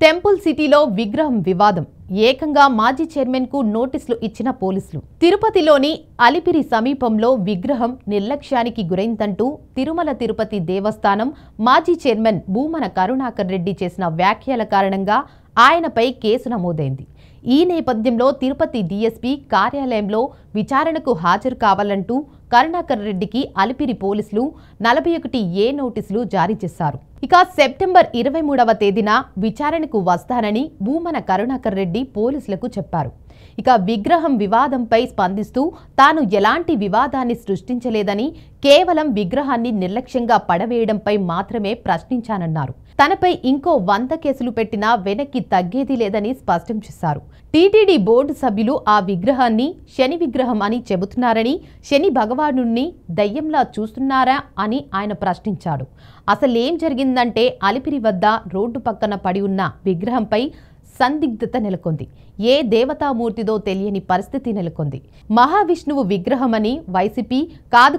Temple సిటీలో విగ్రహం వివాదం. ఏకంగా మాజీ చైర్మన్ కు నోటీసులు ఇచ్చిన పోలీసులు. తిరుపతిలోని అలిపిరి సమీపంలో విగ్రహం నిర్లక్ష్యానికి గురైందంటూ తిరుమల తిరుపతి దేవస్థానం మాజీ చైర్మన్ భూమన కరుణాకర్ రెడ్డి చేసిన వ్యాఖ్యల కారణంగా ఆయనపై కేసు నమోదైంది. ఈ నేపథ్యంలో తిరుపతి డీఎస్పీ కార్యాలయంలో విచారణకు హాజరు కావాలంటూ కరుణాకర్ రెడ్డికి అలిపిరి పోలీసులు 41A నోటీసులు జారీ చేశారు. ఇక సెప్టెంబర్ 23వ తేదీన విచారణకు వస్తానని భూమన కరుణాకర్ రెడ్డి పోలీసులకు చెప్పారు. ఇక విగ్రహం వివాదంపై స్పందిస్తూ తాను ఎలాంటి వివాదాన్ని సృష్టించలేదని, కేవలం విగ్రహాన్ని నిర్లక్ష్యంగా పడవేయడంపై మాత్రమే ప్రశ్నించానన్నారు. తనపై ఇంకో 100 కేసులు పెట్టినా వెనక్కి తగ్గేది లేదని స్పష్టం చేశారు. టీటీడీ బోర్డు సభ్యులు ఆ విగ్రహాన్ని శని విగ్రహం అని చెబుతున్నారని, శని భగవానుణ్ణి దయ్యంలా చూస్తున్నారా అని ఆయన ప్రశ్నించాడు. అసలేం జరిగిందంటే అలిపిరి వద్ద రోడ్డు పక్కన పడి ఉన్న విగ్రహంపై సందిగ్ధత నెలకొంది. ఏ దేవతామూర్తిదో తెలియని పరిస్థితి నెలకొంది. మహావిష్ణువు విగ్రహమని వైసీపీ,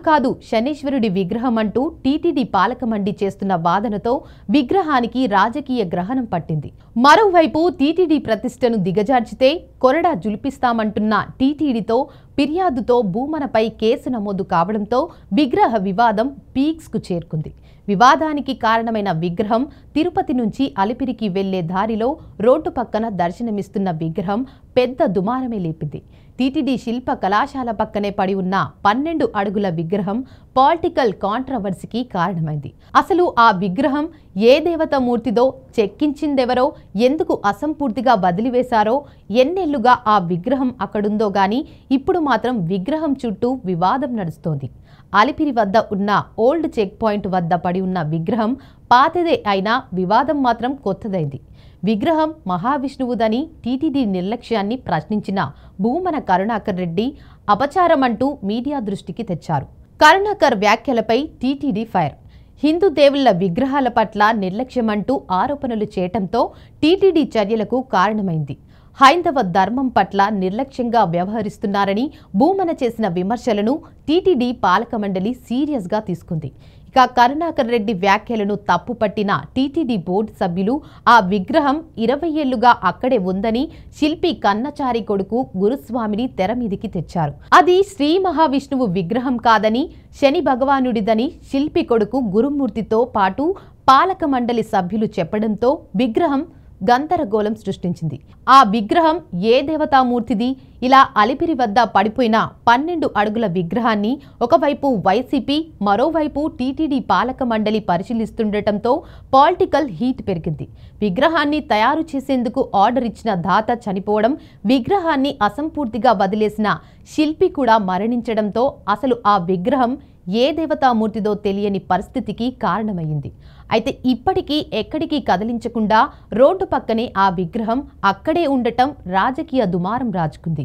కాదు శనీశ్వరుడి విగ్రహం అంటూ టీటీడీ పాలక మండలి చేస్తున్న వాదనతో విగ్రహానికి రాజకీయ గ్రహణం పట్టింది. మరోవైపు టీటీడీ ప్రతిష్టను దిగజార్చితే కొరడా జులిపిస్తామంటున్న టీటీడీతో ఫిర్యాదుతో భూమనపై కేసు నమోదు కావడంతో విగ్రహ వివాదం పీక్స్కు చేరుకుంది. వివాదానికి కారణమైన విగ్రహం తిరుపతి నుంచి అలిపిరికి వెళ్లే దారిలో రోడ్డు పక్కన దర్శనమిస్తున్న విగ్రహం పెద్ద దుమారమే లేపింది. టీటీడీ శిల్ప కళాశాల పక్కనే పడి ఉన్న 12 అడుగుల విగ్రహం పొలిటికల్ కాంట్రవర్సీకి కారణమైంది. అసలు ఆ విగ్రహం ఏ దేవతామూర్తిదో, చెక్కించిందెవరో, ఎందుకు అసంపూర్తిగా వదిలివేశారో, ఎన్నేళ్లుగా ఆ విగ్రహం అక్కడుందో గాని ఇప్పుడు మాత్రం విగ్రహం చుట్టూ వివాదం నడుస్తోంది. అలిపిరి వద్ద ఉన్న ఓల్డ్ చెక్ పాయింట్ వద్ద పడి ఉన్న విగ్రహం పాతదే అయినా వివాదం మాత్రం కొత్తదైంది. విగ్రహం మహావిష్ణువుదని టీటీడీ నిర్లక్ష్యాన్ని ప్రశ్నించిన భూమన కరుణాకర్ రెడ్డి అపచారమంటూ మీడియా దృష్టికి తెచ్చారు. కరుణాకర్ వ్యాఖ్యలపై టీటీడీ ఫైర్. హిందూ దేవుళ్ల విగ్రహాల పట్ల నిర్లక్ష్యమంటూ ఆరోపణలు చేయటంతో టీటీడీ చర్యలకు కారణమైంది. హైందవ ధర్మం పట్ల నిర్లక్ష్యంగా వ్యవహరిస్తున్నారని భూమన చేసిన విమర్శలను టీటీడీ పాలక మండలి సీరియస్గా తీసుకుంది. ఇక కరుణాకర్ రెడ్డి వ్యాఖ్యలను తప్పుపట్టిన టీటీడీ బోర్డు సభ్యులు ఆ విగ్రహం 20 ఏళ్లుగా అక్కడే ఉందని, శిల్పి కన్నచారి కొడుకు గురుస్వామిని తెరమీదికి తెచ్చారు. అది శ్రీ మహావిష్ణువు విగ్రహం కాదని, శని భగవానుడిదని శిల్పి కొడుకు గురుమూర్తితో పాటు పాలక మండలి సభ్యులు చెప్పడంతో విగ్రహం గందరగోళం సృష్టించింది. ఆ విగ్రహం ఏ దేవతామూర్తిది? ఇలా అలిపిరి వద్ద పడిపోయిన 12 అడుగుల విగ్రహాన్ని ఒకవైపు వైసీపీ, మరోవైపు టీటీడీ పాలక మండలి పరిశీలిస్తుండటంతో పొలిటికల్ హీట్ పెరిగింది. విగ్రహాన్ని తయారు చేసేందుకు ఆర్డర్ ఇచ్చిన దాత చనిపోవడం, విగ్రహాన్ని అసంపూర్తిగా వదిలేసిన శిల్పి కూడా మరణించడంతో అసలు ఆ విగ్రహం ఏ దేవతామూర్తిదో తెలియని పరిస్థితికి కారణమైంది. అయితే ఇప్పటికీ ఎక్కడికి కదిలించకుండా రోడ్డు పక్కనే ఆ విగ్రహం అక్కడే ఉండటం రాజకీయ దుమారం రాజుకుంది.